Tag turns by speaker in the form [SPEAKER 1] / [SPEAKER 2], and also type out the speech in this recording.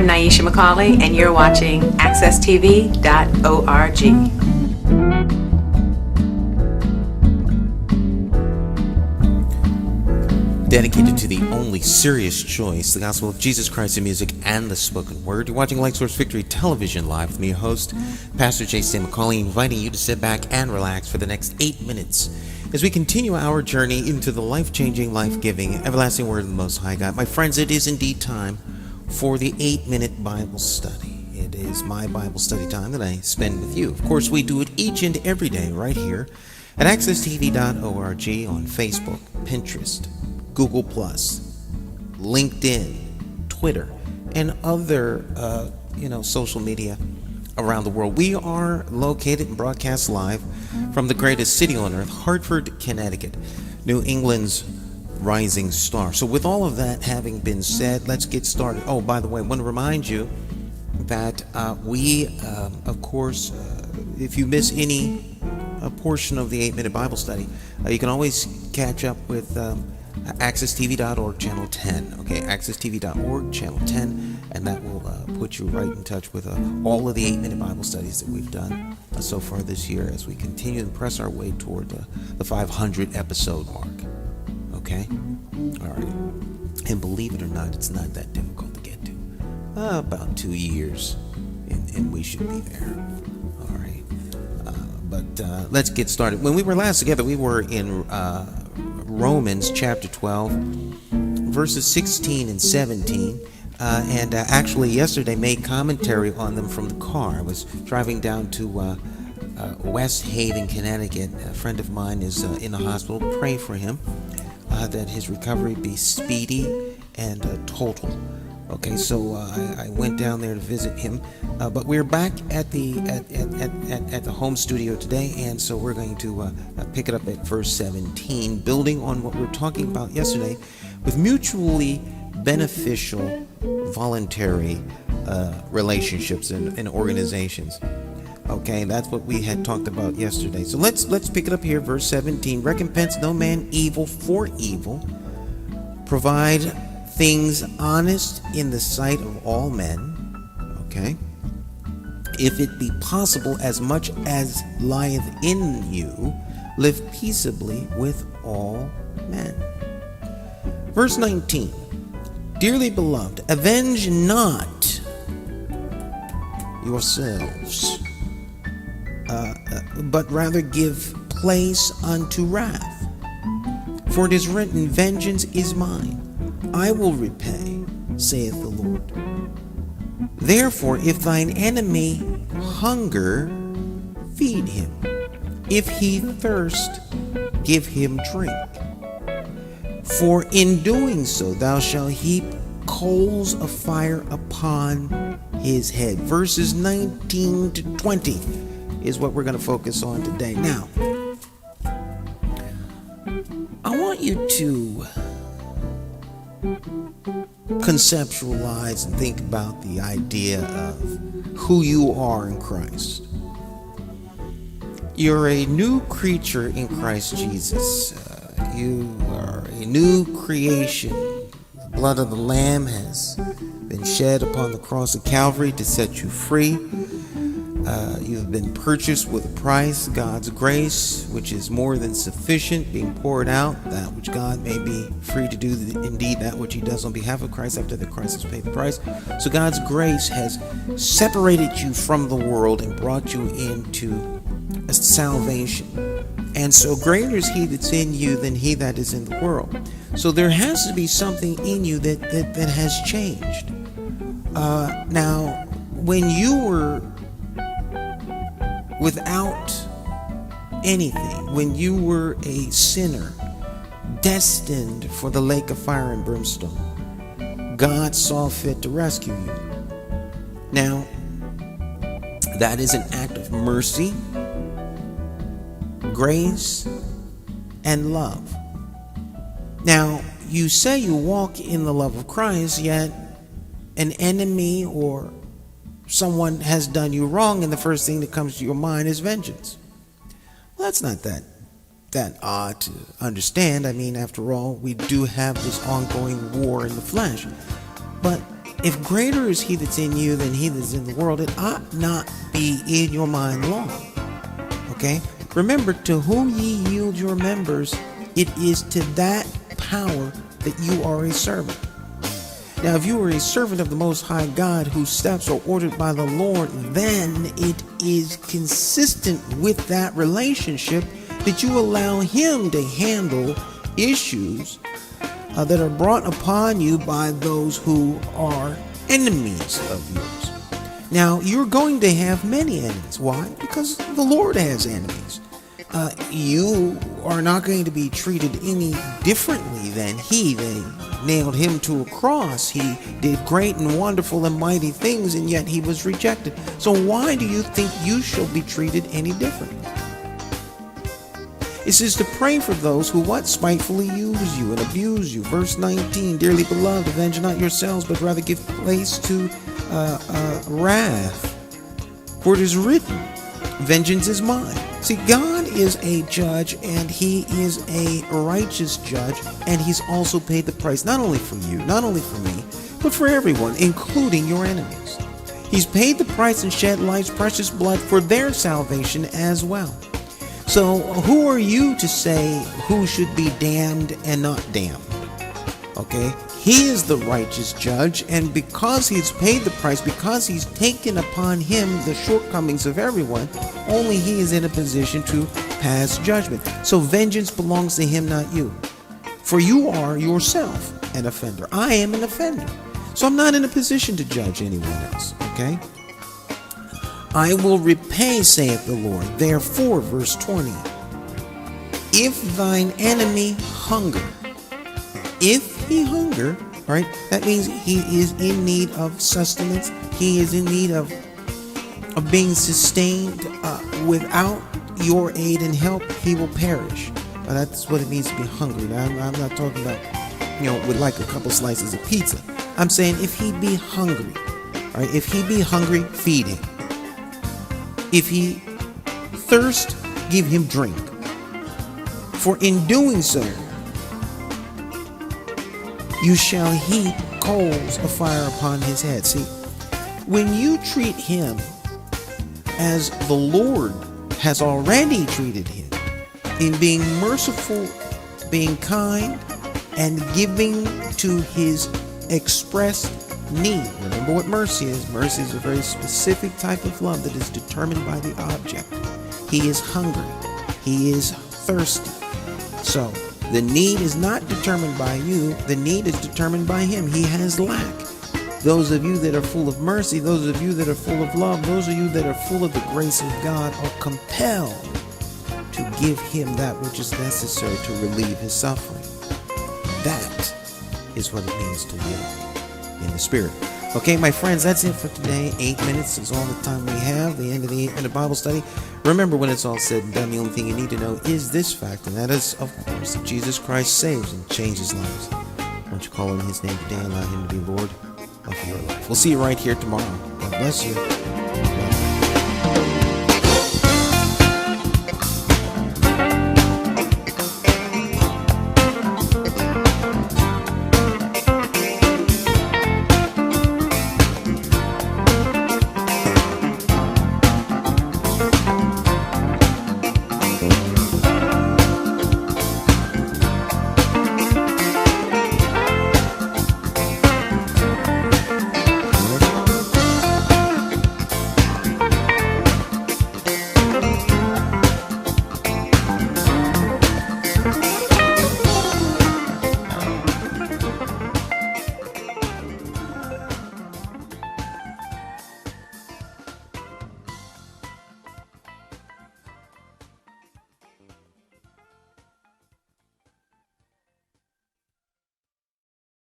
[SPEAKER 1] I'm Nyesha McCauley, and you're watching AccessTV.org.
[SPEAKER 2] Dedicated to the only serious choice, the gospel of Jesus Christ in music and the spoken word. You're watching Light Source Victory Television Live with me, your host, Pastor Nyesha McCauley, inviting you to sit back and relax for the next 8 minutes as we continue our journey into the life-changing, life-giving, everlasting word of the Most High God. My friends, it is indeed time for the 8-minute Bible study. It is my Bible study time that I spend with you. Of course, we do it each and every day right here at AccessTV.org on Facebook, Pinterest, Google+, LinkedIn, Twitter, and other, social media around the world. We are located and broadcast live from the greatest city on earth, Hartford, Connecticut, New England's rising star. So with all of that having been said, let's get started. Oh, by the way, I want to remind you that of course, if you miss any portion of the 8-minute Bible study, you can always catch up with AccessTV.org channel 10. Okay, AccessTV.org channel 10, and that will put you right in touch with all of the 8-minute Bible studies that we've done so far this year as we continue to press our way toward the 500 episode mark. Okay, all right, and believe it or not, it's not that difficult to get to. About 2 years, and we should be there. All right, but let's get started. When we were last together, we were in Romans chapter 12, verses 16 and 17, and actually yesterday made commentary on them from the car. I was driving down to West Haven, Connecticut. A friend of mine is in the hospital. Pray for him that his recovery be speedy and total. Okay, so I went down there to visit him, but we're back at the home studio today, and so we're going to pick it up at verse 17, building on what we were talking about yesterday with mutually beneficial voluntary relationships and organizations. Okay, that's what we had talked about yesterday. So let's pick it up here, verse 17. Recompense no man evil for evil. Provide things honest in the sight of all men. Okay. If it be possible, as much as lieth in you, live peaceably with all men. Verse 19. Dearly beloved, avenge not yourselves, but rather give place unto wrath. For it is written, vengeance is mine, I will repay, saith the Lord. Therefore, if thine enemy hunger, feed him. If he thirst, give him drink. For in doing so, thou shalt heap coals of fire upon his head. Verses 19 to 20 is what we're going to focus on today. Now, I want you to conceptualize and think about the idea of who you are in Christ. You're a new creature in Christ Jesus. You are a new creation. The blood of the Lamb has been shed upon the cross of Calvary to set you free. You've been purchased with a price, God's grace, which is more than sufficient, being poured out, that which God may be free to do, indeed that which he does on behalf of Christ after that Christ has paid the price. So God's grace has separated you from the world and brought you into a salvation. And so greater is he that's in you than he that is in the world. So there has to be something in you that has changed. Now, when you were without anything, when you were a sinner destined for the lake of fire and brimstone, God saw fit to rescue you. Now, that is an act of mercy, grace, and love. Now, you say you walk in the love of Christ, yet an enemy or someone has done you wrong, and the first thing that comes to your mind is vengeance. Well, that's not that odd to understand. I mean, after all, we do have this ongoing war in the flesh. But If greater is he that's in you than he that's in the world, it ought not be in your mind long. Okay? Remember, to whom ye yield your members, it is to that power that you are a servant. Now, if you are a servant of the Most High God, whose steps are ordered by the Lord, then it is consistent with that relationship that you allow him to handle issues that are brought upon you by those who are enemies of yours. Now, you're going to have many enemies. Why? Because the Lord has enemies. You are not going to be treated any differently than he. They nailed him to a cross. He did great and wonderful and mighty things, and yet he was rejected. So why do you think you shall be treated any differently? It says to pray for those who what? Spitefully use you and abuse you. Verse 19, dearly beloved, avenge not yourselves, but rather give place to wrath. For it is written, vengeance is mine. See, God is a judge, and he is a righteous judge, and he's also paid the price, not only for you, not only for me, but for everyone, including your enemies. He's paid the price and shed life's precious blood for their salvation as well. So who are you to say who should be damned and not damned? Okay? He is the righteous judge, and because he's paid the price, because he's taken upon him the shortcomings of everyone, only he is in a position to pass judgment. So vengeance belongs to him, not you. For you are yourself an offender. I am an offender. So I'm not in a position to judge anyone else. Okay? I will repay, saith the Lord. Therefore, verse 20, if thine enemy hunger, if he hunger, right, that means he is in need of sustenance. He is in need of being sustained. Without your aid and help, he will perish. That's what it means to be hungry. Now, I'm not talking about, with like a couple slices of pizza. I'm saying if he be hungry, right, if he be hungry, feed him. If he thirst, give him drink. For in doing so, you shall heap coals of fire upon his head. See, when you treat him as the Lord has already treated him, in being merciful, being kind, and giving to his expressed need. Remember what mercy is. Mercy is a very specific type of love that is determined by the object. He is hungry. He is thirsty. So, the need is not determined by you. The need is determined by him. He has lack. Those of you that are full of mercy, those of you that are full of love, those of you that are full of the grace of God are compelled to give him that which is necessary to relieve his suffering. That is what it means to live in the Spirit. Okay, my friends, that's it for today. 8 minutes is all the time we have, the end of the 8-minute Bible study. Remember, when it's all said and done, the only thing you need to know is this fact, and that is, of course, that Jesus Christ saves and changes lives. Won't you call on his name today and allow him to be Lord of your life? We'll see you right here tomorrow. God bless you.